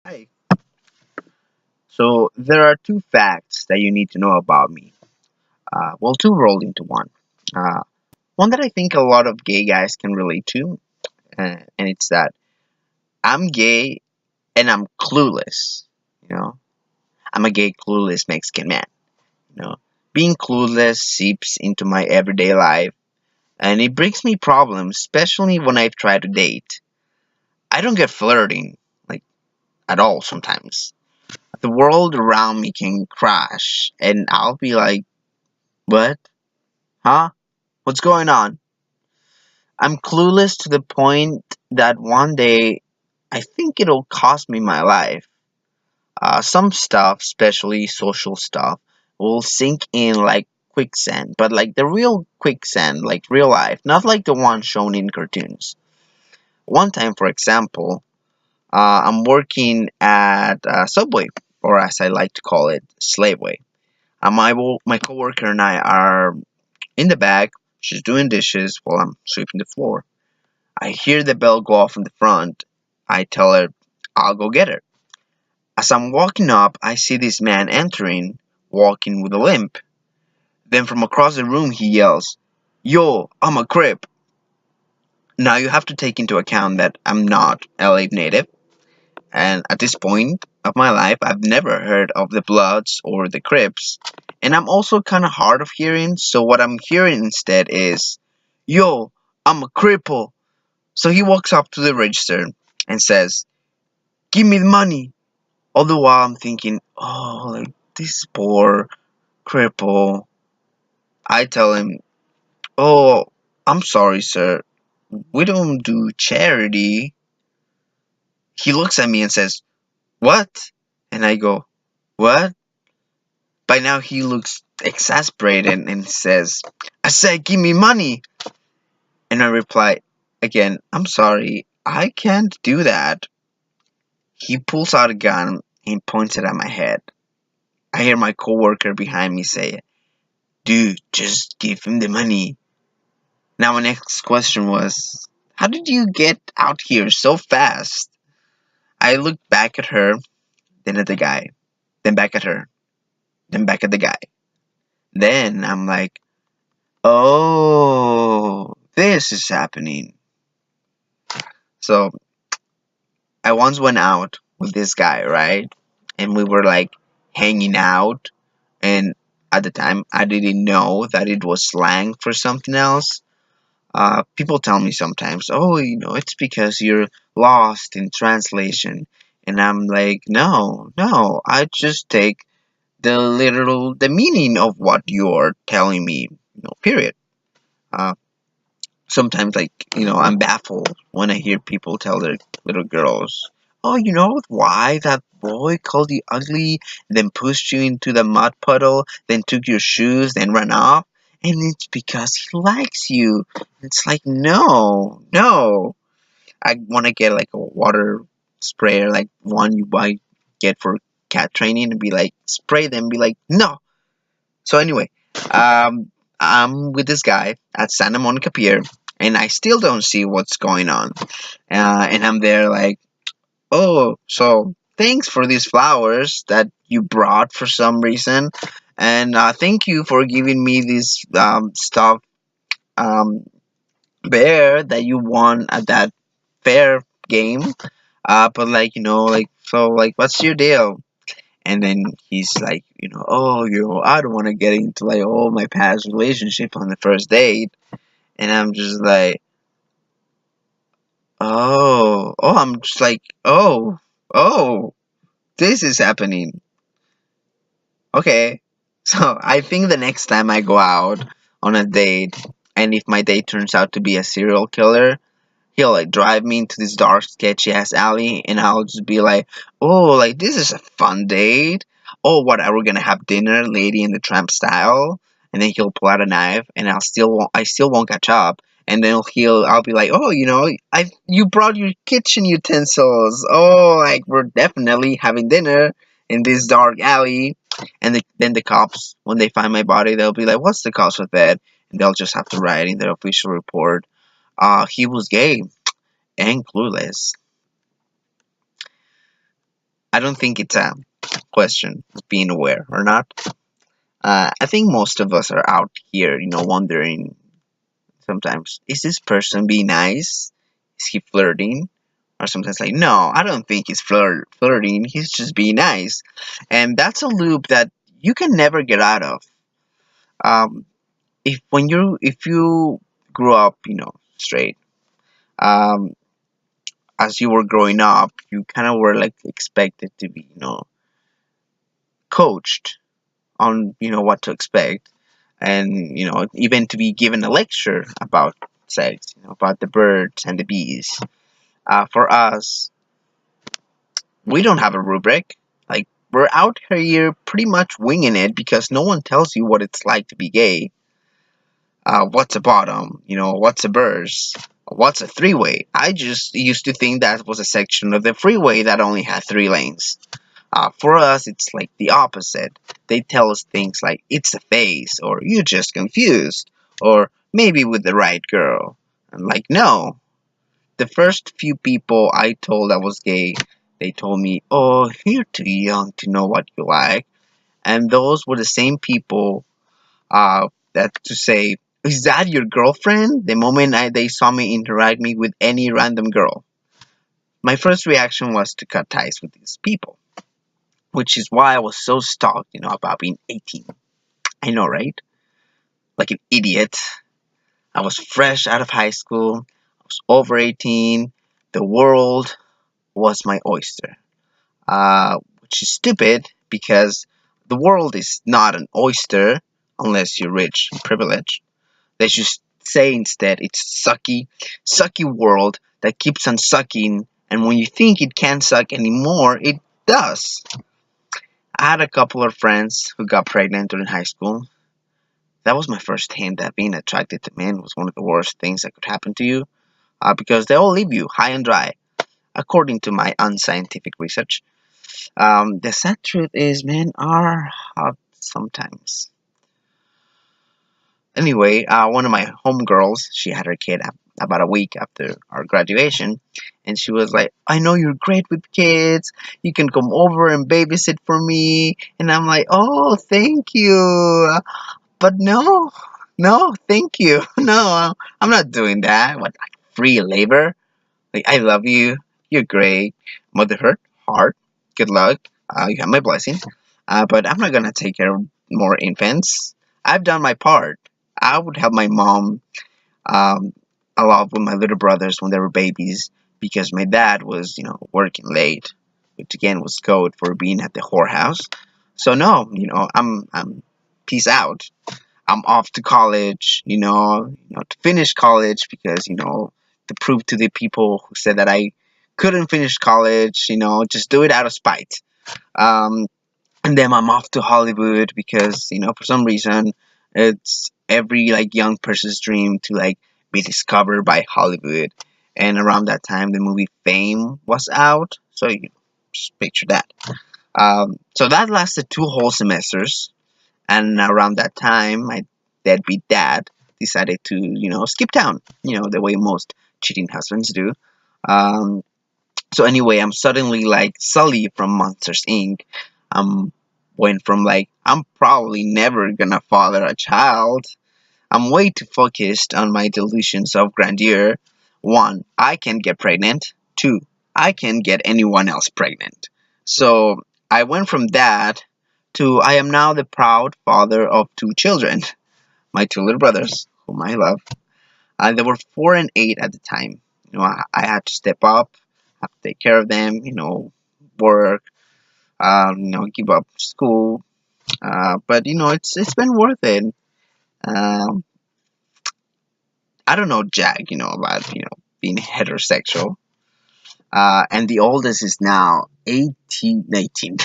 Hey, so there are two facts that you need to know about me. Two rolled into one. Uh, One that I think a lot of gay guys can relate to, and it's that I'm gay and I'm clueless. You know, I'm a gay, clueless Mexican man. You know, being clueless seeps into my everyday life, and it brings me problems, especially when I try to date. I don't get flirting like at all sometimes. The world around me can crash, and I'll be like, "What? Huh? What's going on?" I'm clueless to the point that one day I think it'll cost me my life. Some stuff, especially social stuff, will sink in like quicksand, but like the real quicksand, like real life, not like the one shown in cartoons. One time, for example, I'm working at Subway, or as I like to call it, Slaveway. My coworker and I are in the back. She's doing dishes while I'm sweeping the floor. I hear the bell go off in the front. I tell her I'll go get her. As I'm walking up, I see this man entering, walking with a limp. Then from across the room he yells, "Yo, I'm a Crip." Now you have to take into account that I'm not LA native, and at this point of my life I've never heard of the Bloods or the Crips. And I'm also kinda hard of hearing, so what I'm hearing instead is, "Yo, I'm a cripple." So he walks up to the register and says, "Give me the money." All the while I'm thinking, oh, like this poor cripple. I tell him, "Oh, I'm sorry, sir. We don't do charity." He looks at me and says, "What?" And I go, "What?" By now he looks exasperated and says, "I said, give me money." And I reply again, "I'm sorry. I can't do that." He pulls out a gun and points it at my head. I hear my coworker behind me say, "Dude, just give him the money." Now my next question was, how did you get out here so fast? I looked back at her, then at the guy, then back at her, then back at the guy. Then I'm like, oh, this is happening. So I once went out with this guy, right? And we were like hanging out. And at the time, I didn't know that it was slang for something else. People tell me sometimes, "Oh, it's because you're lost in translation." And I'm like, no, no, I just take the meaning of what you're telling me, period. Uh, Sometimes, like, I'm baffled when I hear people tell their little girls, "Oh, you know why that boy called you ugly, then pushed you into the mud puddle, then took your shoes, then ran off? And it's because he likes you." It's like, no, no. I want to get like a water sprayer, like one you buy, get for cat training, and be like, spray them, be like, no. So anyway, I'm with this guy at Santa Monica Pier, and I still don't see what's going on. And I'm there like, "Oh, so thanks for these flowers that you brought for some reason, and thank you for giving me this stuffed um, bear that you won at that fair game. But like, so like, what's your deal?" And then he's like, "Oh, I don't want to get into like all my past relationship on the first date." And I'm just like, I'm just like, oh, this is happening. Okay. So I think the next time I go out on a date, and if my date turns out to be a serial killer, he'll like drive me into this dark, sketchy ass alley, and I'll just be like, "Oh, like this is a fun date. Oh, what are we gonna have dinner, Lady in the Tramp style?" And then he'll pull out a knife, and I still won't catch up. And then I'll be like, "Oh, you brought your kitchen utensils. Oh, like we're definitely having dinner in this dark alley." And then the cops, when they find my body, they'll be like, "What's the cause of that?" And they'll just have to write in their official report, "He was gay and clueless." I don't think it's a question of being aware or not. I think most of us are out here, wondering sometimes, is this person being nice? Is he flirting? Or sometimes like, no, I don't think he's flirting. He's just being nice, and that's a loop that you can never get out of. Um, if you grew up, straight, um, as you were growing up, you kind of were like expected to be, coached on, what to expect, and even to be given a lecture about sex, about the birds and the bees. For us, we don't have a rubric. Like, we're out here pretty much winging it because no one tells you what it's like to be gay. What's a bottom? What's a burst? What's a three-way? I just used to think that was a section of the freeway that only had 3 lanes. For us, it's like the opposite. They tell us things like, it's a phase, or you're just confused, or maybe with the right girl. And like, no. The first few people I told I was gay, they told me, oh, you're too young to know what you like. And those were the same people that to say, is that your girlfriend? The moment they saw me interact me with any random girl. My first reaction was to cut ties with these people, which is why I was so stalked, about being 18. I know, right? Like an idiot. I was fresh out of high school. I was over 18. The world was my oyster. Which is stupid because the world is not an oyster unless you're rich and privileged. They should say instead it's sucky world that keeps on sucking, and when you think it can't suck anymore, it does. I had a couple of friends who got pregnant during high school. That was my first hint that being attracted to men was one of the worst things that could happen to you, because they all leave you high and dry, according to my unscientific research. The sad truth is, men are hot sometimes. Anyway, one of my homegirls, she had her kid about a week after our graduation, and she was like, I know you're great with kids. You can come over and babysit for me. And I'm like, oh, thank you. But no, no, thank you. No, I'm not doing that. What, like free labor? Like, I love you. You're great. Motherhood, hard. Good luck. You have my blessing. But I'm not gonna take care of more infants. I've done my part. I would help my mom um, a lot with my little brothers when they were babies because my dad was, working late, which again was code for being at the whorehouse. So no, I'm peace out. I'm off to college, to finish college because, to prove to the people who said that I couldn't finish college, just do it out of spite. Um, and then I'm off to Hollywood because, for some reason, it's every like young person's dream to like be discovered by Hollywood. And around that time, the movie Fame was out, so you just picture that. So that lasted 2 whole semesters, and around that time, my deadbeat dad decided to, skip town, the way most cheating husbands do. Um, so anyway, I'm suddenly like Sully from Monsters Inc. I'm went from like I'm probably never gonna father a child. I'm way too focused on my delusions of grandeur. One, I can get pregnant. Two, I can get anyone else pregnant. So I went from that to I am now the proud father of 2 children, my 2 little brothers, whom I love. They were 4 and 8 at the time. I had to step up, have to take care of them, work, give up school. But it's been worth it. Um, I don't know Jack, about being heterosexual. And the oldest is now 18, 18.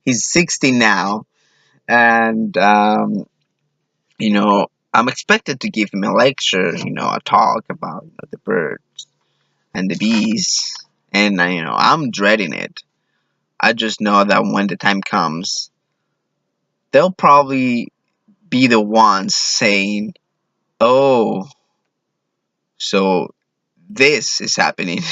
He's 16 now, and I'm expected to give him a lecture, a talk about the birds and the bees, and I'm dreading it. I just know that when the time comes, they'll probably be the ones saying, "Oh, so this is happening."